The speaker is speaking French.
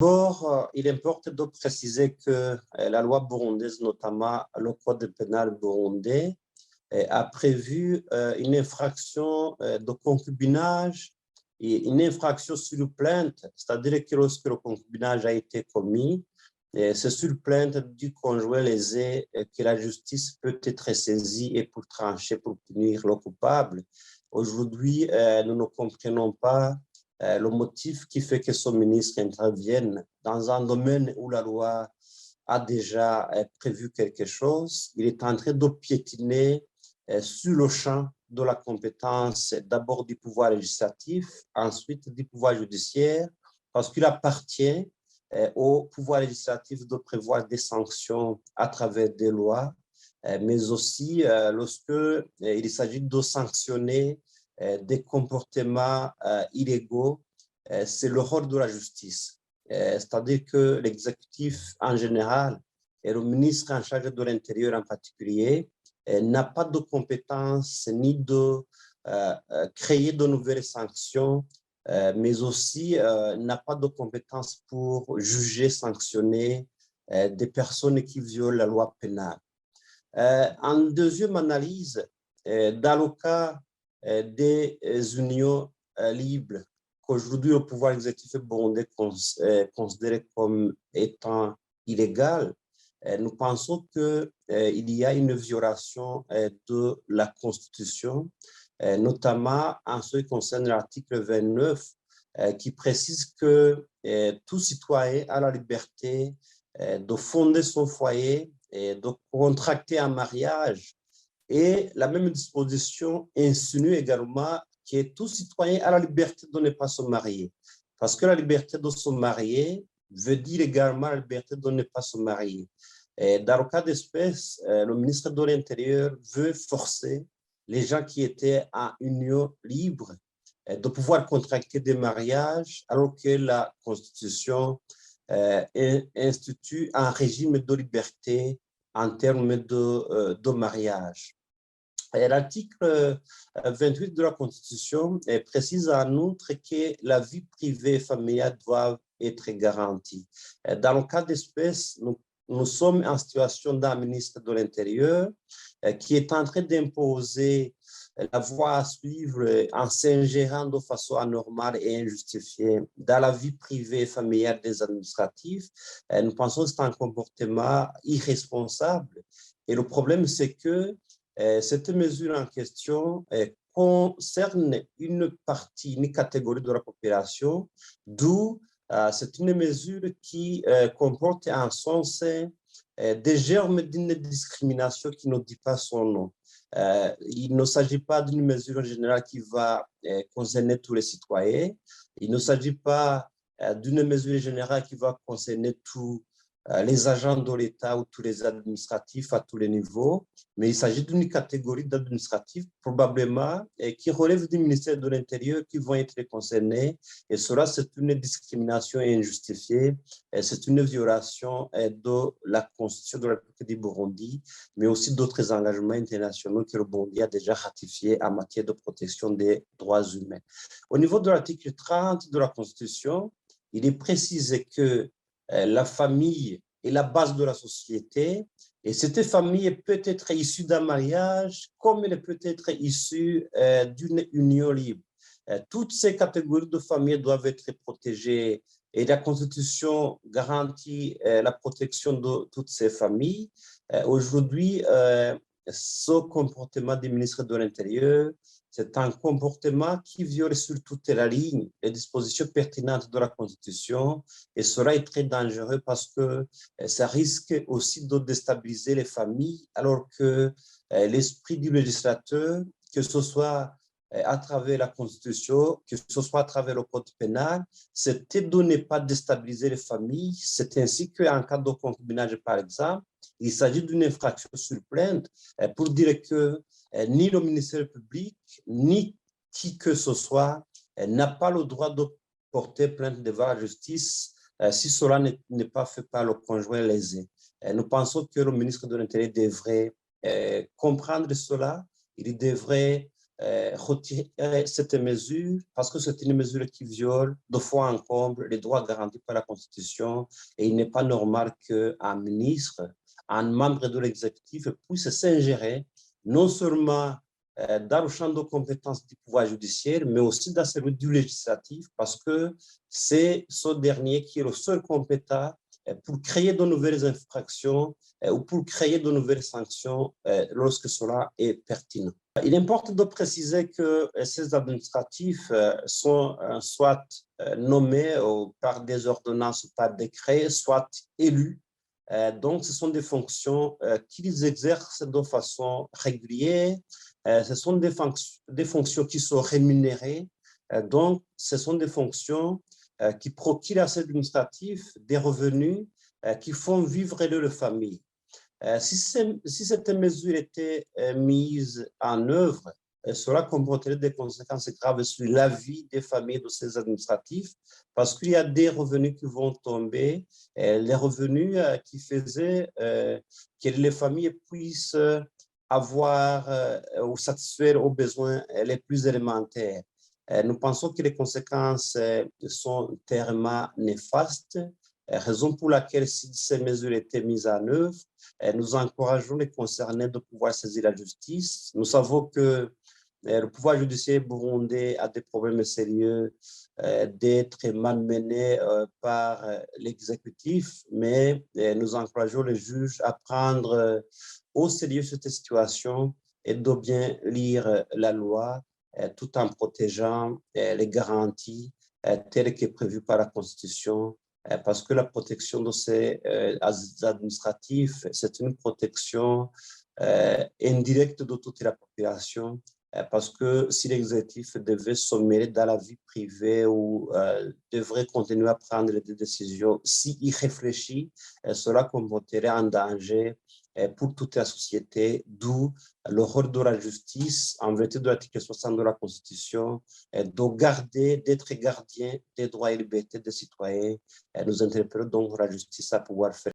D'abord, il importe de préciser que la loi burundaise, notamment le code pénal burundais, a prévu une infraction de concubinage et une infraction sur plainte, c'est-à-dire que lorsque le concubinage a été commis, c'est sur plainte du conjoint lésé que la justice peut être saisie et pour trancher, pour punir le coupable. Aujourd'hui, nous ne comprenons pas le motif qui fait que son ministre intervienne dans un domaine où la loi a déjà prévu quelque chose. Il est en train de piétiner sur le champ de la compétence d'abord du pouvoir législatif, ensuite du pouvoir judiciaire, parce qu'il appartient au pouvoir législatif de prévoir des sanctions à travers des lois, mais aussi lorsque il s'agit de sanctionner des comportements illégaux, c'est le rôle de la justice. C'est-à-dire que l'exécutif en général et le ministre en charge de l'Intérieur en particulier n'a pas de compétence ni de créer de nouvelles sanctions, mais aussi n'a pas de compétence pour juger, sanctionner des personnes qui violent la loi pénale. En deuxième analyse, dans le cas des unions libres qu'aujourd'hui le pouvoir exécutif burundais considère comme étant illégal, nous pensons qu'il y a une violation de la Constitution, notamment en ce qui concerne l'article 29, qui précise que tout citoyen a la liberté de fonder son foyer et de contracter un mariage. Et la même disposition insinue également que tout citoyen a la liberté de ne pas se marier. Parce que la liberté de se marier veut dire également la liberté de ne pas se marier. Et dans le cas d'espèce, le ministre de l'Intérieur veut forcer les gens qui étaient en union libre de pouvoir contracter des mariages alors que la Constitution institue un régime de liberté en termes de mariage. L'article 28 de la Constitution précise en outre que la vie privée et familiale doivent être garanties. Dans le cas d'espèce, nous sommes en situation d'un ministre de l'Intérieur qui est en train d'imposer la voie à suivre en s'ingérant de façon anormale et injustifiée dans la vie privée et familiale des administratifs. Nous pensons que c'est un comportement irresponsable. Et le problème, c'est que cette mesure en question concerne une partie, une catégorie de la population, d'où c'est une mesure qui comporte en son sein des germes d'une discrimination qui ne dit pas son nom. Il ne s'agit pas d'une mesure générale qui va concerner tous les citoyens. Il ne s'agit pas d'une mesure générale qui va concerner tous les agents de l'État ou tous les administratifs à tous les niveaux, mais il s'agit d'une catégorie d'administratifs probablement qui relèvent du ministère de l'Intérieur qui vont être concernés. Et cela, c'est une discrimination injustifiée, c'est une violation de la Constitution de la République du Burundi, mais aussi d'autres engagements internationaux que le Burundi a déjà ratifiés en matière de protection des droits humains. Au niveau de l'article 30 de la Constitution, il est précisé que la famille est la base de la société et cette famille peut être issue d'un mariage comme elle peut être issue d'une union libre. Toutes ces catégories de familles doivent être protégées et la Constitution garantit la protection de toutes ces familles. Aujourd'hui, ce comportement du ministre de l'Intérieur, c'est un comportement qui viole sur toute la ligne les dispositions pertinentes de la Constitution et cela est très dangereux parce que ça risque aussi de déstabiliser les familles alors que l'esprit du législateur, que ce soit à travers la Constitution, que ce soit à travers le Code pénal, c'était de ne pas déstabiliser les familles. C'est ainsi qu'en cas de concubinage, par exemple, il s'agit d'une infraction sur plainte pour dire que ni le ministère public, ni qui que ce soit n'a pas le droit de porter plainte devant la justice si cela n'est pas fait par le conjoint lésé. Nous pensons que le ministre de l'Intérieur devrait comprendre cela, il devrait retirer cette mesure parce que c'est une mesure qui viole de fond en comble les droits garantis par la Constitution et il n'est pas normal qu'un ministre, un membre de l'exécutif puisse s'ingérer non seulement dans le champ de compétences du pouvoir judiciaire, mais aussi dans celui du législatif parce que c'est ce dernier qui est le seul compétent pour créer de nouvelles infractions ou pour créer de nouvelles sanctions lorsque cela est pertinent. Il importe de préciser que ces administratifs sont soit nommés par des ordonnances ou par décret, soit élus. Donc, ce sont des fonctions qu'ils exercent de façon régulière. Ce sont des fonctions qui sont rémunérées. Donc, ce sont des fonctions qui procurent à ces administratifs des revenus qui font vivre leur famille. Si cette mesure était mise en œuvre, cela comporterait des conséquences graves sur la vie des familles de ces administratifs parce qu'il y a des revenus qui vont tomber, les revenus qui faisaient que les familles puissent avoir ou satisfaire aux besoins les plus élémentaires. Nous pensons que les conséquences sont tellement néfastes, raison pour laquelle si ces mesures étaient mises en œuvre, nous encourageons les concernés de pouvoir saisir la justice. Nous savons que le pouvoir judiciaire burundais a des problèmes sérieux d'être malmené par l'exécutif, mais nous encourageons les juges à prendre au sérieux cette situation et de bien lire la loi tout en protégeant les garanties telles que prévues par la Constitution parce que la protection de ces administratifs, c'est une protection indirecte de toute la population, parce que si l'exécutif devait sommer dans la vie privée ou devrait continuer à prendre des décisions, s'il réfléchit, cela comporterait un danger pour toute la société, d'où le rôle de la justice, en vertu de l'article 60 de la Constitution, d'être gardien des droits et libertés des citoyens. Nous interpellons donc la justice à pouvoir faire